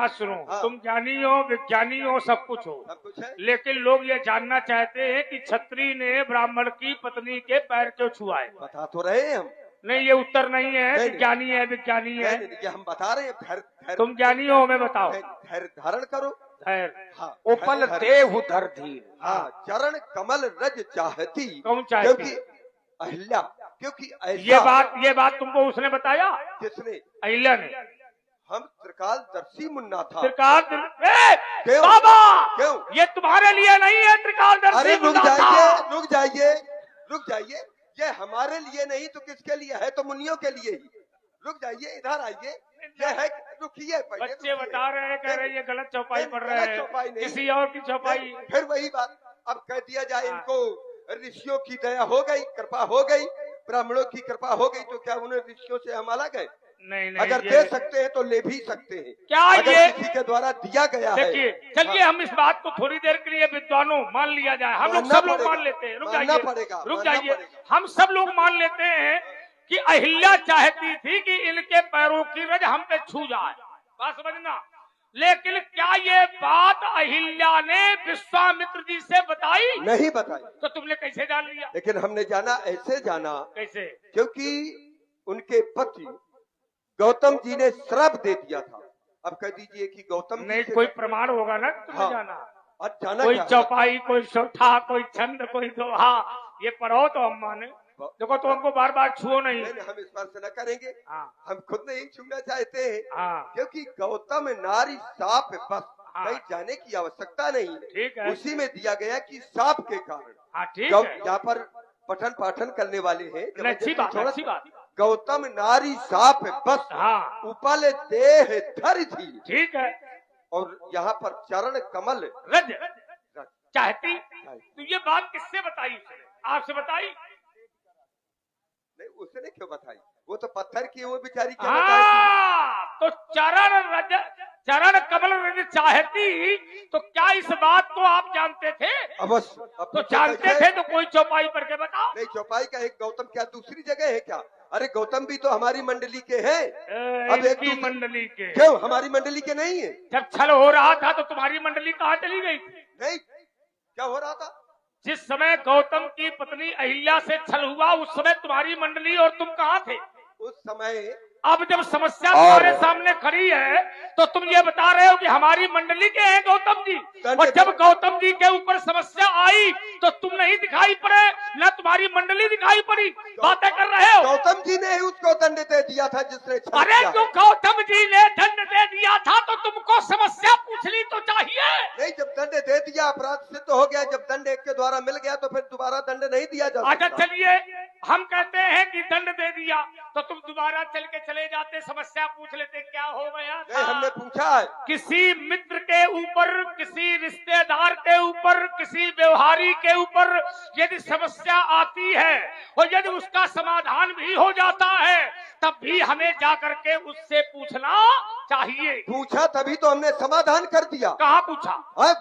बात सुनो। हाँ। तुम ज्ञानी हो, विज्ञानी हो, सब कुछ हो, सब कुछ है। लेकिन लोग ये जानना चाहते हैं कि छत्री ने ब्राह्मण की पत्नी के पैर क्यों छुआए। बता तो रहे हैं हम। नहीं, ये उत्तर नहीं है नहीं, कि ज्ञानी है विज्ञानी है। नहीं, ये हम बता रहे हैं। धैर्य तुम ज्ञानी हो, मैं बताओ। धैर्य धारण करो। धैर्य। हाँ, उपल देहु धर धीर। हाँ, चरण कमल रज चाहती। कौन चाहती? क्योंकि अहिल्या, क्योंकि ये बात तुमको उसने बताया? किसने? अहिल्या ने। हम त्रिकालदर्शी मुन्ना था। क्यों? बाबा क्यों? ये तुम्हारे लिए नहीं है त्रिकालदर्शी। अरे रुक जाइए, रुक जाइए, रुक जाइए। ये हमारे लिए नहीं तो किसके लिए है? तो मुनियों के लिए ही। रुक जाइए, इधर आइए। ये है, रुकिए पहले। बच्चे बता रहे हैं, कह रहे हैं ये गलत चौपाई पढ़ रहे हैं, किसी और की चौपाई। फिर वही बात अब कह दिया जाए। इनको ऋषियों की दया हो गई, कृपा हो गई, ब्राह्मणों की कृपा हो गई, तो क्या उन्हें ऋषियों से हम अलग है? नहीं, अगर दे सकते हैं तो ले भी सकते हैं। क्या अगर ये किसी के द्वारा दिया गया है। देखिए, चलिए हम इस बात को थोड़ी देर के लिए विद्वानों मान लिया जाए। हम लोग सब लोग मान लेते हैं। रुक जाइए, हम सब लोग मान लेते हैं कि अहिल्या चाहती थी कि इनके पैरों की रज हम पे छू जाए। बात समझना। लेकिन क्या ये बात अहिल्या ने विश्वामित्र जी से बताई? नहीं बताई। तो तुमने कैसे जान लिया? लेकिन हमने जाना, ऐसे जाना। कैसे? क्योंकि उनके पति गौतम जी ने श्राप दे दिया था। अब कह दीजिए कि गौतम जी नहीं, कोई प्रमाण होगा ना तुमने हाँ, जाना? और जाना कोई क्या? चौपाई, कोई सोठा, कोई छंद, कोई दोहा, ये पढ़ो तो हम माने। देखो, तो हमको बार बार छुओ नहीं। हम इस बार से न करेंगे। हाँ। हम खुद नहीं छूना चाहते हैं। हाँ। क्योंकि गौतम नारी साप बस। हाँ। कहीं जाने की आवश्यकता नहीं है। ठीक है। उसी में दिया गया कि साप के कारण। हाँ, ठीक है। यहाँ पर पठन पाठन करने वाले हैं। अच्छी बात, अच्छी बात। गौतम नारी साप बस। हाँ। उपल देह धर थी। ठीक है। और यहाँ पर चरण कमल रज चाहती। तो ये बात किससे बताई उसने? आपसे बताई? नहीं, उसने क्यों बताई? वो तो पत्थर की, वो बेचारी क्या बताएगी? तो चरण कमल रज चाहती। तो क्या इस बात को आप जानते थे? अवश्य। तो जानते थे तो कोई चौपाई पढ़ के बताओ। नहीं, चौपाई का एक गौतम क्या दूसरी जगह है क्या? अरे गौतम भी तो हमारी मंडली के हैं। अब एक मंडली के। क्यों हमारी मंडली के नहीं है? जब छल हो रहा था तो तुम्हारी मंडली कहाँ चली गई थी? नहीं, क्या हो रहा था? जिस समय गौतम की पत्नी अहिल्या से छल हुआ, उस समय तुम्हारी मंडली और तुम कहाँ थे? उस समय अब जब समस्या तुम्हारे सामने खड़ी है तो तुम ये बता रहे हो कि हमारी मंडली के हैं गौतम जी। और जब गौतम जी के ऊपर समस्या आई तो तुम नहीं दिखाई पड़े, न तुम्हारी मंडली दिखाई पड़ी। बातें कर रहे हो। गौतम जी ने उसको दंड दे दिया था जिसने छल अरे किया जो गौतम जी ने दंड दे दिया था तो तुमको समस्या पूछनी तो चाहिए। नहीं, जब दंड दे दिया अपराध सिद्ध हो गया। जब दंड एक के द्वारा मिल गया तो फिर दोबारा दंड नहीं दिया जा सकता। अच्छा, चलिए हम कहते हैं कि दंड दे दिया तो तुम दोबारा चल के चले जाते, समस्या पूछ लेते क्या हो गया था? नहीं, हमने पूछा है। किसी मित्र के ऊपर, किसी रिश्तेदार के ऊपर, किसी व्यवहारी के ऊपर यदि समस्या आती है और यदि उसका समाधान भी हो जाता है तब भी हमें जाकर के उससे पूछना चाहिए। पूछा तभी तो हमने समाधान कर दिया। कहाँ पूछा?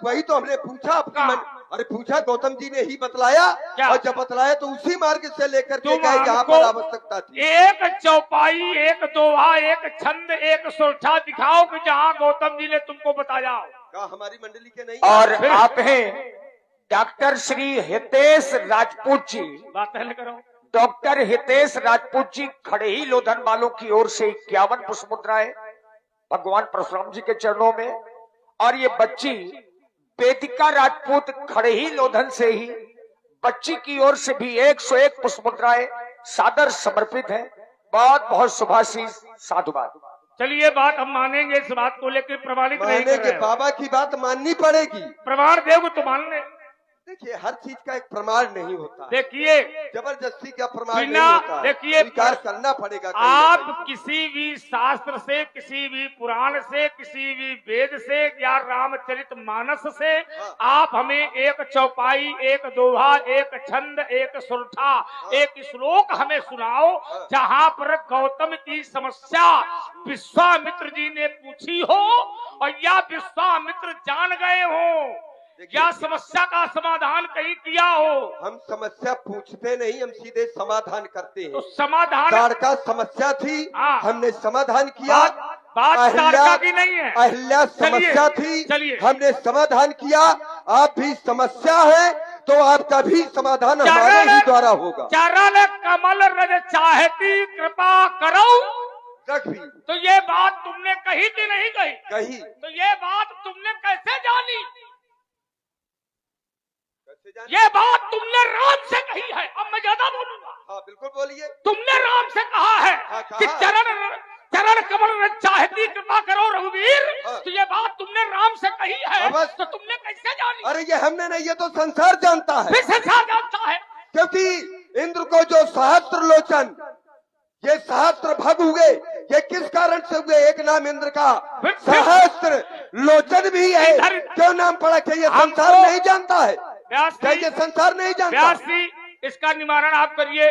वही तो हमने पूछा अपनी मन। अरे पूछा, गौतम जी ने ही बतलाया। और जब बतलाया तो उसी मार्ग से लेकर के गए जहाँ पर आवश्यकता थी। एक चौपाई, एक दोहा, एक छंद, एक सोठा दिखाओ कि जहाँ गौतम जी ने तुमको बताया। कहा हमारी मंडली के नहीं। और आप हैं डॉक्टर श्री हितेश राजपूत जी। बात पहले करो। डॉक्टर हितेश राजपूत जी खड़े ही लोधन वालों की ओर से 51 पुष्प मुद्राएं भगवान परशुराम जी के चरणों में। और ये बच्ची वेदिका राजपूत खड़े ही लोधन से ही बच्ची की ओर से भी 101 पुष्प मुद्राएं सादर समर्पित है। बहुत बहुत शुभाशीष, साधुवाद। चलिए, बात हम मानेंगे, इस बात को लेकर प्रमाणित नहीं कर रहे। बाबा की बात माननी पड़ेगी। प्रमाण देव तो मान ले। देखिए, हर चीज का एक प्रमाण नहीं होता। देखिए, जबरदस्ती का प्रमाण नहीं होता। देखिए, स्वीकार करना पड़ेगा। आप किसी भी शास्त्र से, किसी भी पुराण से, किसी भी वेद से या रामचरितमानस से आप हमें एक चौपाई, एक दोहा, एक छंद, एक सुरठा, एक श्लोक हमें सुनाओ जहाँ पर गौतम की समस्या विश्वामित्र जी ने पूछी हो और या विश्वामित्र जान गए हो या समस्या का समाधान कहीं किया हो। हम समस्या पूछते नहीं, हम सीधे समाधान करते हैं। तो समाधान कार का समस्या थी, हमने समाधान किया। बात तारका की नहीं है। अहिल्या समस्या थी, चलिए हमने समाधान किया। आप भी समस्या है तो आपका भी समाधान हमारे ही द्वारा होगा। चरण कमल रज चाहती कृपा करो रख भी तो ये बात तुमने कही कि नहीं कही? कही। तो ये बात तुमने कैसे जानी? कैसे जाने? ये बात तुमने राम से कही है। अब मैं ज्यादा बोलूंगा। हाँ बिल्कुल बोलिए। तुमने राम से कहा है हाँ, कहा कि है। चरण कमल रज चाहती कृपा करो रघुवीर। हाँ। तो ये बात तुमने राम से कही है बस। तो तुमने कैसे जानी? अरे ये हमने नहीं, ये तो संसार जानता है। फिर संसार जानता है। क्योंकि इंद्र को जो सहस्त्र लोचन, ये सहस्त्र भग हुए, ये किस कारण से हुए? एक नाम इंद्र का सहस्त्र लोचन भी है। क्यों नाम पड़ा? क्या ये संसार नहीं जानता है? क्या ये संसार नहीं जानता? व्यास जी, इसका निवारण आप करिए।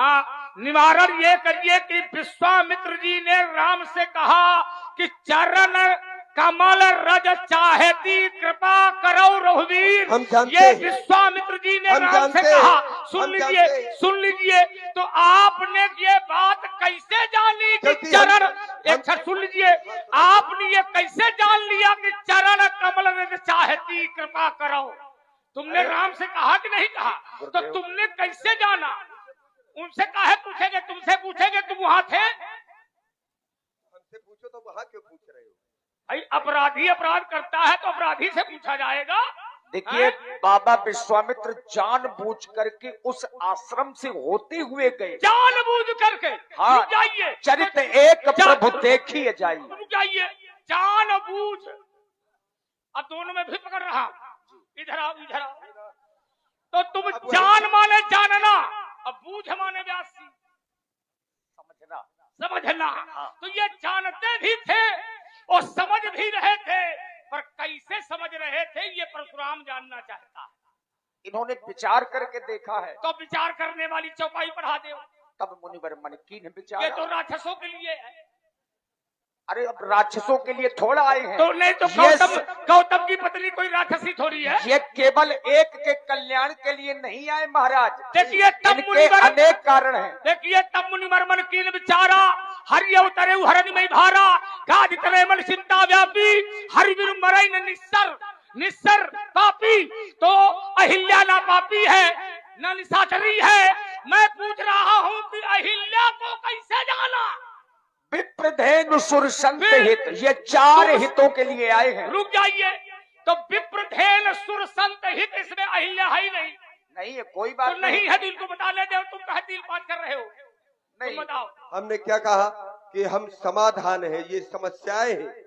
हाँ, निवारण ये करिए कि विश्वामित्र जी ने राम से कहा कि चरण कमल रज चाहती कृपा करो रघुवीर। हम जानते ये हैं। विश्वामित्र जी ने हम राम से जानते कहा। हैं। सुन हम लीजिए, जानते हैं। सुन लीजिए। तो आपने ये बात कैसे जानी कि क्योंकि चरण हम- एक साथ सुन लीजिए, आपने ये कैसे जान लिया कि चरण कमल रज चाहती कृपा करो? तुमने राम से कहा कि नहीं कहा? तो तुमने कैसे जाना? उनसे काहे पूछेंगे? तुमसे पूछेंगे, तुम वहां थे। हमसे पूछो तो वहां क्यों पूछ रहे हो? भाई अपराधी अपराध करता है तो अपराधी से पूछा जाएगा। देखिए, बाबा विश्वामित्र जानबूझ करके उस आश्रम से होते हुए गए। जानबूझ करके। हाँ, रुक जाइए। चरित्र एक प्रभु देखिए जाइए। रुक जाइए। जानबूझ। अब दोनों में भी पकड़ रहा। इधर आओ, इधर आओ। तो तुम जान माने जानना, अब बूझ माने व्यासी समझना। तो ये जानते भी थे और समझ भी रहे थे, पर कैसे समझ रहे थे ये परशुराम जानना चाहता है। इन्होंने विचार करके देखा है। तो विचार करने वाली चौपाई पढ़ा दो। तब मुनिवर मन कीन ये विचार। तो राक्षसों के लिए है। अरे अब राक्षसों के लिए थोड़ा आए हैं। तो नहीं तो गौतम की पत्नी कोई राक्षसी थोड़ी है। ये केवल एक के कल्याण के लिए नहीं आए महाराज। देखिए तब इनके अनेक कारण हैं। देखिए तब मुनिवर मन कीन विचारा, हरि अवतरे हरण में भारा, गाज तरे मन चिंता व्यापी, हरि बिनु मरई न निस्सर पापी। तो अहिल्या ना पापी है न निशाचरी है। मैं पूछ रहा हूँ कि अहिल्या को कैसे जाना? विप्रधेनु सुर संत हित, ये चार हितों के लिए आए हैं। रुक जाइए। तो विप्रधेन सुर संत हित, इसमें अहिल्या है ही नहीं। नहीं है, कोई बात तो नहीं है, दिल को बता ले दे। तुम कहे दिल पास कर रहे हो? नहीं। तुम बताओ। हमने क्या कहा कि हम समाधान है, ये समस्याएं हैं।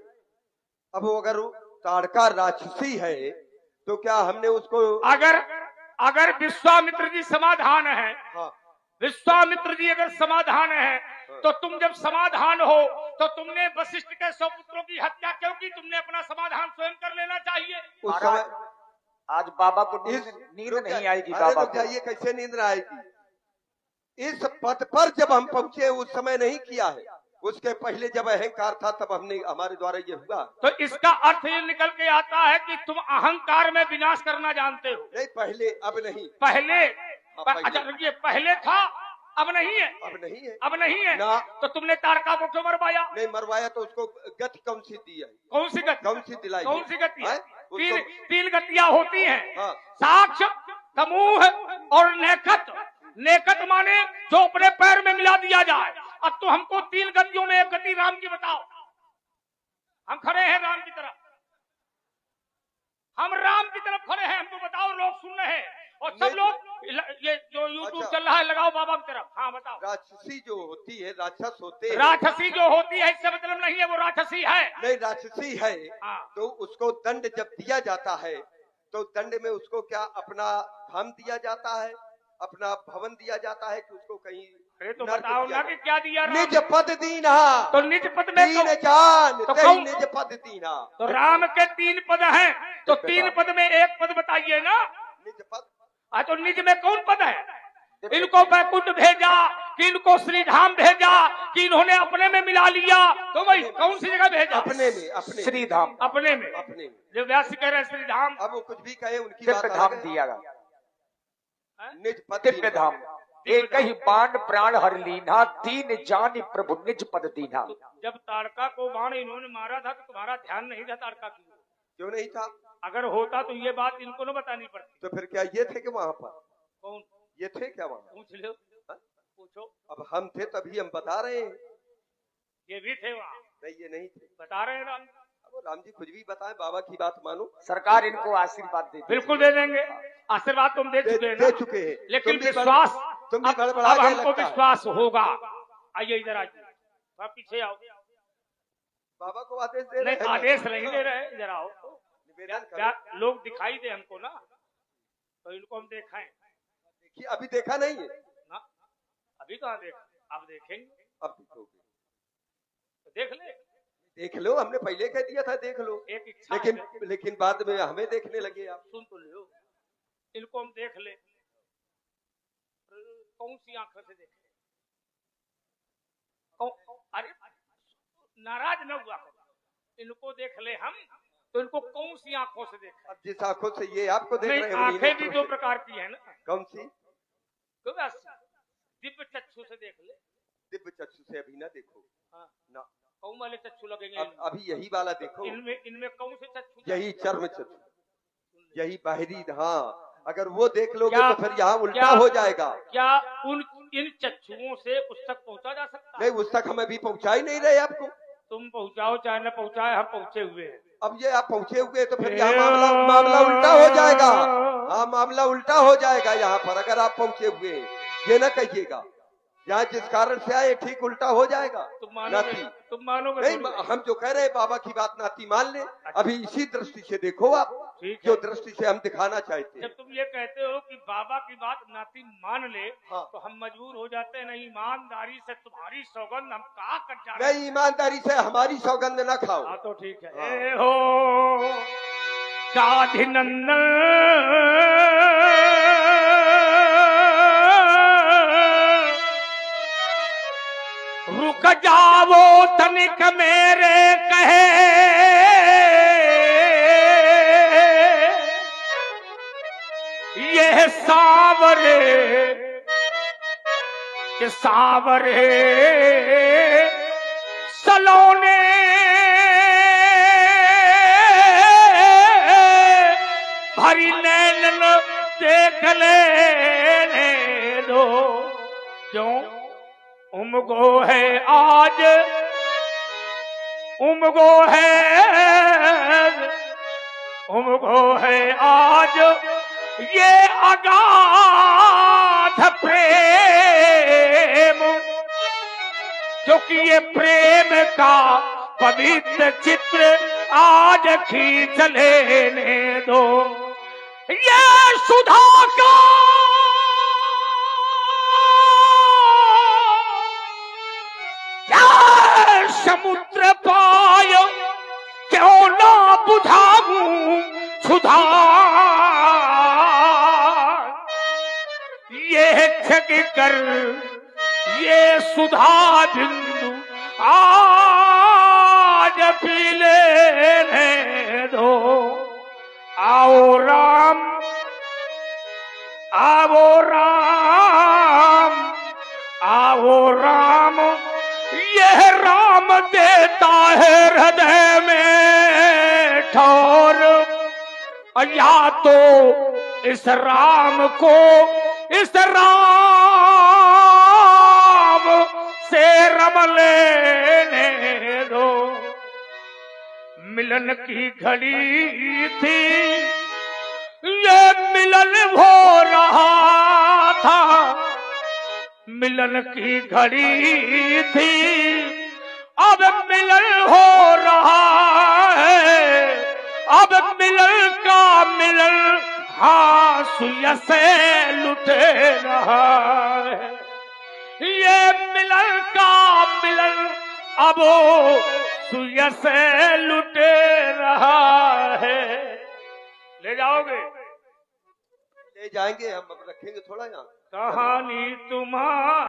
अब वो अगर ताड़का राक्षसी है तो क्या हमने उसको अगर विश्वामित्र जी समाधान है, हाँ, विश्वामित्र जी अगर समाधान है, तो तुम जब समाधान हो तो तुमने वशिष्ठ के 100 पुत्रों की हत्या क्यों की? तुमने अपना समाधान स्वयं कर लेना चाहिए। उस समय आज बाबा को नींद नहीं आएगी। बाबा को जाइए, कैसे नींद न आएगी? इस पद पर जब हम पहुंचे उस समय नहीं किया है, उसके पहले जब अहंकार था तब हमने, हमारे द्वारा ये हुआ। तो इसका अर्थ ये निकल के आता है कि तुम अहंकार में विनाश करना जानते हो। नहीं पहले, अब नहीं। पहले पहले। अच्छा रुकिए, पहले था अब नहीं है। अब नहीं है। अब नहीं है ना। तो तुमने तारका को क्यों मरवाया? नहीं मरवाया तो उसको गति कौन सी दी है? कौन सी गति? कौन सी दिलाई? कौन सी गति है? उसको- तीन गतियां होती हैं। हाँ। साक्ष, समूह और नेकत। नेकत माने जो अपने पैर में मिला दिया जाए। अब तो हमको 3 गतियों में एक गति राम की बताओ। हम खड़े हैं राम की तरफ, हम राम की तरफ खड़े हैं, हमको बताओ। लोग सुन रहे हैं और सब लोग, ये जो यूट्यूब अच्छा। चल रहा है लगाओ बाबा की तरफ। हाँ बताओ। राक्षसी जो होती है, राक्षस होते हैं। राक्षसी जो होती है इससे मतलब नहीं है वो राक्षसी है। नहीं राक्षसी है। हाँ। तो उसको दंड जब दिया जाता है तो दंड में उसको क्या अपना धाम दिया जाता है, अपना भवन दिया जाता है कि उसको कहीं? अरे तो नर्क बताओ दिया ना कि क्या दिया राम? निज पद दीना। तो निज पद में दीन जान तो तेहि कौन- निज पद दीना। तो राम के 3 पद हैं, तो 3 पद में एक पद बताइए ना। निज पद। तो निज में कौन पद है? इनको बैकुंठ भेजा कि इनको श्रीधाम भेजा कि इन्होंने अपने में मिला लिया? तो भाई कौन सी जगह भेजा? अपने में, अपने श्रीधाम। अपने में। अपने में। जो व्यास कह रहे हैं श्रीधाम, अब वो कुछ भी कहे, उनकी दिव्य बात धाम अलग है। दिया। निज पद दिव्य दीना। धाम। एक ही बाण प्राण हर लीना, दीन जान प्रभु निज पद दीना। जब ताड़का को बाण इन्होंने मारा था तो तुम्हारा ध्यान नहीं था ताड़का की? क्यों नहीं था? अगर होता तो ये बात इनको न बतानी पड़ती। तो फिर क्या ये थे कि वहाँ पर? कौन ये थे क्या वहाँ? पूछ लो, पूछो। अब हम थे तभी हम बता रहे हैं। ये भी थे वहाँ? नहीं, ये नहीं थे। बता रहे हैं राम। अब राम जी कुछ भी बताएं, बाबा की बात मानो। सरकार इनको आशीर्वाद दे। बिल्कुल दे देंगे आशीर्वाद, तुम दे चुके हैं दे ना? चुके हैं, लेकिन तुम भी विश्वास तुम भी अब बड़बड़ा गए हमको लगता है। विश्वास होगा। आइए इधर आइए, थोड़ा पीछे आओ। बाबा को आदेश दे रहे नहीं, हैं। आदेश नहीं दे रहे, इधर आओ। निवेदन क्या करो। लोग दिखाई दे हमको ना, तो इनको हम देखाएं देखिए, अभी देखा नहीं है ना? अभी कहाँ देखा, अब देखेंगे। अब देखोगे तो देख ले, देख लो, हमने पहले कह दिया था देख लो। एक इच्छा है। लेकिन बाद में हमें देखने लगे आप। सुन तो लो, इनको हम देख ले, कौन सी आंखों से देखे? अरे नाराज न हुआ करो, इनको देख ले हम, तो इनको कौन सी आंखों से देखे? अब जिस आंखों से ये आपको देख नहीं, रहे हैं, आंखें भी दो प्रकार की है ना। कौन सी? दिव्य चक्षु से देख ले। दिव्य चक्षु से अभी ना देखो। हाँ। ना, कौन वाले चक्षु लगेंगे? अभी यही वाला देखो। इनमें कौन से चक्षु? यही चर्म चक्षु, यही बाहरी। हाँ, अगर वो देख लोगे क्या, तो फिर यहाँ उल्टा हो जाएगा। क्या इन चक्षुओं से उस तक पहुंचा जा सकता? नहीं, उस तक हम अभी पहुंचा ही नहीं रहे आपको। तुम पहुंचाओ चाहे न पहुंचाए, हम पहुंचे हुए हैं। अब ये आप पहुंचे हुए तो फिर यहाँ मामला उल्टा हो जाएगा। हाँ, मामला उल्टा हो जाएगा यहाँ पर, अगर आप पहुंचे हुए हैं। ये ना कहिएगा, यहाँ जिस कारण से आए ठीक उल्टा हो जाएगा। तुम मानोगे नहीं, हम जो कह रहे हैं बाबा की बात नाती मान ले। अभी इसी दृष्टि से देखो आप, जो दृष्टि से हम दिखाना चाहते हैं। जब तुम ये कहते हो कि बाबा की बात नाती मान ले, हाँ। तो हम मजबूर हो जाते हैं। नहीं, ईमानदारी से तुम्हारी सौगंध हम कहा कर जा रहे हैं। नहीं, ईमानदारी से हमारी सौगंध न खाओ। हाँ तो ठीक है। हाँ। ए हो गाधिनंदन, रुक जाओ तनिक मेरे कहे, ये सावरे के सावरे सलोने भरी नैनन देख लेने दो। क्यों उमगो है आज, उमगो है आज ये अगाध प्रेम, क्योंकि ये प्रेम का पवित्र चित्र आज खींच लेने दो। ये सुधा का समुद्र पाय, क्यों ना बुझाऊं सुधा, ये जग कर ये सुधा बिंदु आज पी लेने दो। आओ राम, आओ राम, आओ राम, यह राम देता है हृदय में ठोर। या तो इस राम को, इस राम से रम लेने दो। मिलन की घड़ी थी, ये मिलन हो रहा था। मिलन की घड़ी थी, अब मिलन हो रहा है। अब मिलन का मिलन हासुया से लुटे रहा है। ये मिलन का मिलन अब सुया से लुटे रहा है। ले जाओगे? ले जाएंगे हम, अब रखेंगे थोड़ा यहाँ। कहानी तुम्हारी